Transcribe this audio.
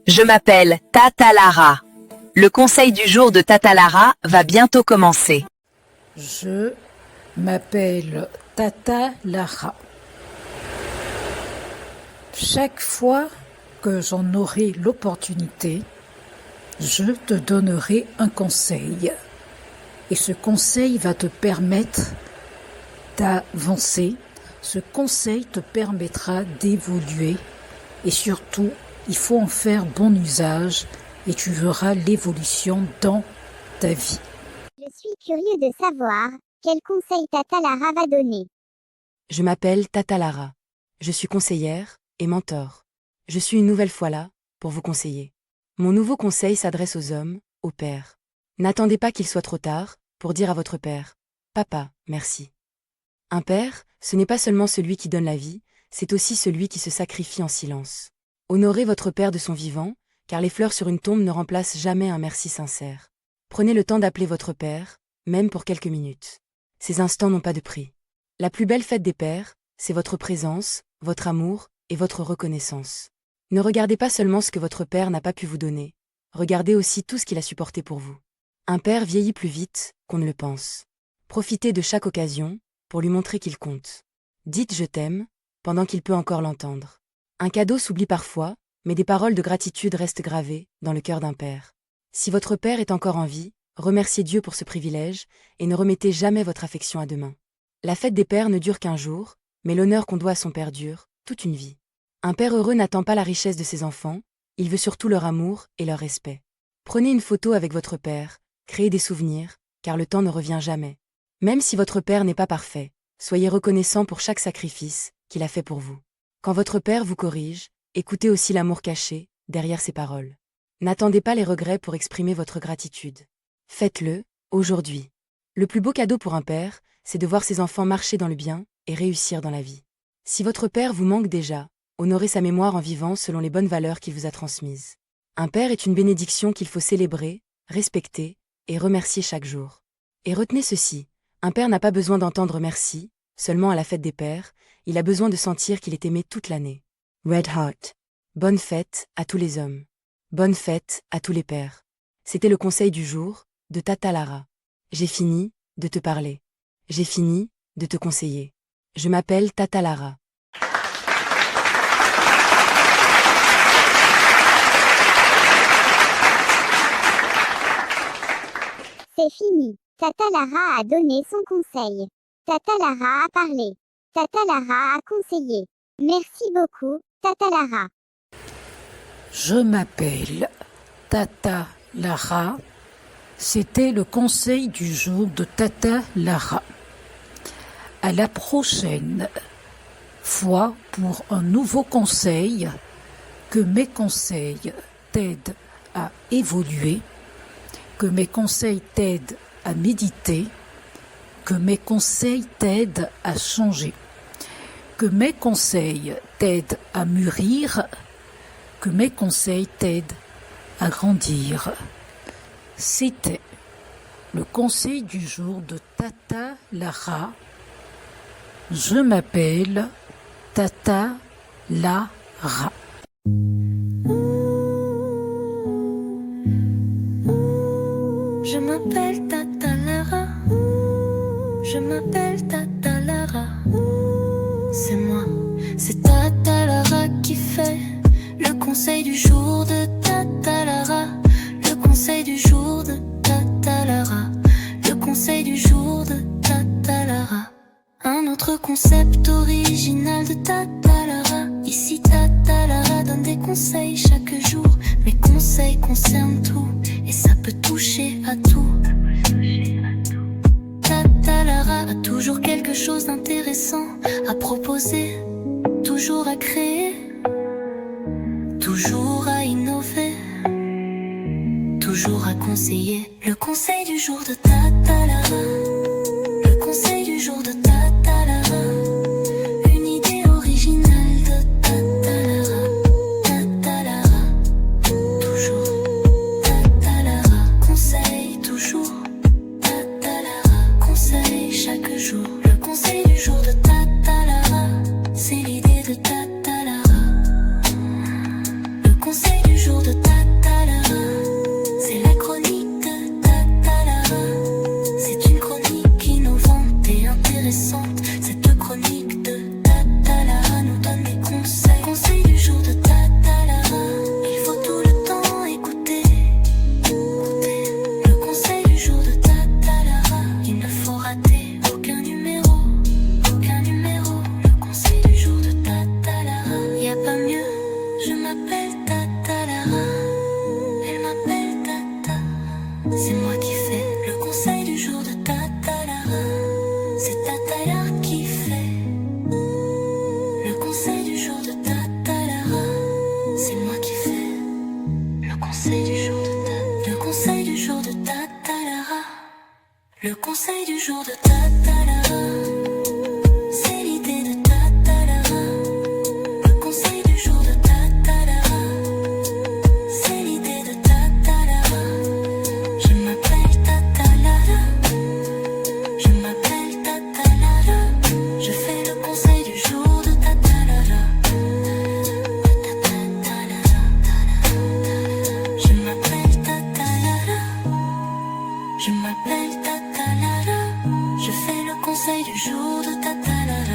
Je m'appelle Tata Lara. Le conseil du jour de Tata Lara va bientôt commencer. Je m'appelle Tata Lara. Chaque fois que j'en aurai l'opportunité, je te donnerai un conseil. Et ce conseil va te permettre d'avancer. Ce conseil te permettra d'évoluer. Et surtout, il faut en faire bon usage et tu verras l'évolution dans ta vie. Je suis curieux de savoir quel conseil Tata Lara va donner. Je m'appelle Tata Lara. Je suis conseillère et mentor. Je suis une nouvelle fois là pour vous conseiller. Mon nouveau conseil s'adresse aux hommes, aux pères. N'attendez pas qu'il soit trop tard pour dire à votre père « Papa, merci ». Un père, ce n'est pas seulement celui qui donne la vie, c'est aussi celui qui se sacrifie en silence. Honorez votre père de son vivant, car les fleurs sur une tombe ne remplacent jamais un merci sincère. Prenez le temps d'appeler votre père, même pour quelques minutes. Ces instants n'ont pas de prix. La plus belle fête des pères, c'est votre présence, votre amour et votre reconnaissance. Ne regardez pas seulement ce que votre père n'a pas pu vous donner, regardez aussi tout ce qu'il a supporté pour vous. Un père vieillit plus vite qu'on ne le pense. Profitez de chaque occasion pour lui montrer qu'il compte. Dites « je t'aime » pendant qu'il peut encore l'entendre. Un cadeau s'oublie parfois, mais des paroles de gratitude restent gravées dans le cœur d'un père. Si votre père est encore en vie, remerciez Dieu pour ce privilège et ne remettez jamais votre affection à demain. La fête des pères ne dure qu'un jour, mais l'honneur qu'on doit à son père dure toute une vie. Un père heureux n'attend pas la richesse de ses enfants, il veut surtout leur amour et leur respect. Prenez une photo avec votre père, créez des souvenirs, car le temps ne revient jamais. Même si votre père n'est pas parfait, soyez reconnaissant pour chaque sacrifice qu'il a fait pour vous. Quand votre père vous corrige, écoutez aussi l'amour caché derrière ses paroles. N'attendez pas les regrets pour exprimer votre gratitude. Faites-le, aujourd'hui. Le plus beau cadeau pour un père, c'est de voir ses enfants marcher dans le bien et réussir dans la vie. Si votre père vous manque déjà, honorez sa mémoire en vivant selon les bonnes valeurs qu'il vous a transmises. Un père est une bénédiction qu'il faut célébrer, respecter et remercier chaque jour. Et retenez ceci, un père n'a pas besoin d'entendre merci, seulement à la fête des pères, il a besoin de sentir qu'il est aimé toute l'année. Red Heart. Bonne fête à tous les hommes. Bonne fête à tous les pères. C'était le conseil du jour de Tata Lara. J'ai fini de te parler. J'ai fini de te conseiller. Je m'appelle Tata Lara. C'est fini. Tata Lara a donné son conseil. Tata Lara a parlé. Tata Lara a conseillé. Merci beaucoup, Tata Lara. Je m'appelle Tata Lara. C'était le conseil du jour de Tata Lara. À la prochaine fois pour un nouveau conseil, que mes conseils t'aident à évoluer, que mes conseils t'aident à méditer, que mes conseils t'aident à changer, que mes conseils t'aident à mûrir, que mes conseils t'aident à grandir. C'était le conseil du jour de Tata Lara. Je m'appelle Tata Lara. Je m'appelle Tata Lara. Je m'appelle Tata Lara. C'est moi, c'est Tata Lara qui fait le conseil du jour de Tata Lara. Le conseil du jour de Tata Lara. Le conseil du jour de Tata Lara. Un autre concept original de Tata Lara. Ici Tata Lara donne des conseils chaque jour. Mes conseils concernent tout et ça peut toucher à tout. Tata Lara a toujours quelque chose d'intéressant à proposer, toujours à créer, toujours à innover, toujours à conseiller. Le conseil du jour de Tata Lara. Le conseil du jour de Tata Lara. Une idée originale de Tata Lara. Tata Lara, toujours. Tata Lara, conseil toujours. Tata Lara, conseil chaque jour. Le conseil du jour de Tata Lara, c'est l'idée de Tata Lara. Le conseil du jour de Le conseil du jour de Tatalara, c'est l'idée de Tatalara. Le conseil du jour de Tatalara, c'est l'idée de Tatalara. Je m'appelle Tatalara, je m'appelle Tatalara. Je fais le conseil du jour de Tatalara. Je m'appelle Tatalara, je m'appelle Tatalara. Je fais le conseil du jour de Tatalara.